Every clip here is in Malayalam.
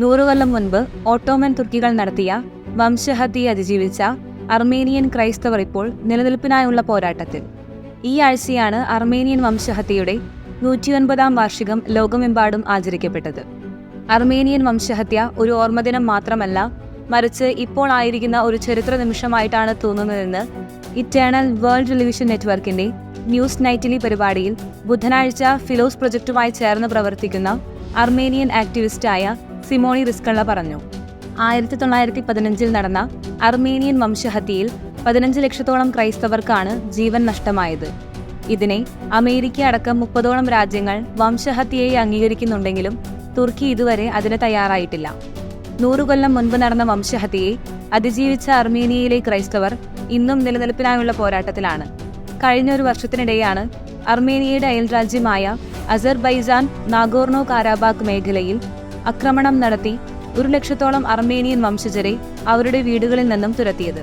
100 കൊല്ലം മുൻപ് ഓട്ടോമൻ തുർക്കികൾ നടത്തിയ വംശഹത്യയെ അതിജീവിച്ച അർമേനിയൻ ക്രൈസ്തവർ ഇപ്പോൾ നിലനിൽപ്പിനായുള്ള പോരാട്ടത്തിൽ. ഈ ആഴ്ചയാണ് അർമേനിയൻ വംശഹത്യയുടെ 109ാം വാർഷികം ലോകമെമ്പാടും ആചരിക്കപ്പെട്ടത്. അർമേനിയൻ വംശഹത്യ ഒരു ഓർമ്മദിനം മാത്രമല്ല, മറിച്ച് ഇപ്പോൾ ആയിരിക്കുന്ന ഒരു ചരിത്ര നിമിഷമായിട്ടാണ് തോന്നുന്നതെന്ന് ഇറ്റേണൽ വേൾഡ് ടെലിവിഷൻ നെറ്റ്വർക്കിന്റെ ന്യൂസ് നൈറ്റ്ലി പരിപാടിയിൽ ബുധനാഴ്ച ഫിലോസ് പ്രൊജക്റ്റുമായി ചേർന്ന് പ്രവർത്തിക്കുന്ന അർമേനിയൻ ആക്ടിവിസ്റ്റായ സിമോണി റിസ്കള്ള പറഞ്ഞു. 1915 നടന്ന അർമേനിയൻ വംശഹത്യയിൽ 15 ലക്ഷത്തോളം ക്രൈസ്തവർക്കാണ് ജീവൻ നഷ്ടമായത്. ഇതിനെ അമേരിക്ക അടക്കം 30ഓളം രാജ്യങ്ങൾ വംശഹത്യയെ അംഗീകരിക്കുന്നുണ്ടെങ്കിലും തുർക്കി ഇതുവരെ അതിന് തയ്യാറായിട്ടില്ല. 100 കൊല്ലം മുൻപ് നടന്ന വംശഹത്യയെ അതിജീവിച്ച അർമേനിയയിലെ ക്രൈസ്തവർ ഇന്നും നിലനിൽപ്പിനായുള്ള പോരാട്ടത്തിലാണ്. കഴിഞ്ഞ ഒരു വർഷത്തിനിടെയാണ് അർമേനിയയുടെ അയൽരാജ്യമായ അസർബൈജാൻ നാഗോർണോ കാരാബാഖ് മേഖലയിൽ ആക്രമണം നടത്തി 1 ലക്ഷത്തോളം അർമേനിയൻ വംശജരെ അവരുടെ വീടുകളിൽ നിന്നും തുരത്തിയത്.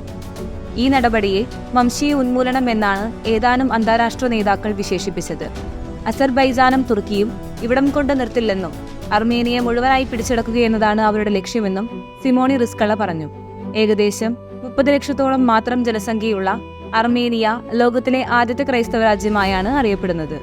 ഈ നടപടിയെ വംശീയ ഉന്മൂലനം എന്നാണ് ഏതാനും അന്താരാഷ്ട്ര നേതാക്കൾ വിശേഷിപ്പിച്ചത്. അസർബൈജാനും തുർക്കിയും ഇവിടം കൊണ്ട് നിർത്തില്ലെന്നും അർമേനിയ മുഴുവനായി പിടിച്ചെടുക്കുകയെന്നതാണ് അവരുടെ ലക്ഷ്യമെന്നും സിമോണി റിസ്കള്ള പറഞ്ഞു. ഏകദേശം 30 ലക്ഷത്തോളം മാത്രം ജനസംഖ്യയുള്ള അർമേനിയ ലോകത്തിലെ ആദ്യത്തെ ക്രൈസ്തവ രാജ്യമായാണ് അറിയപ്പെടുന്നത്.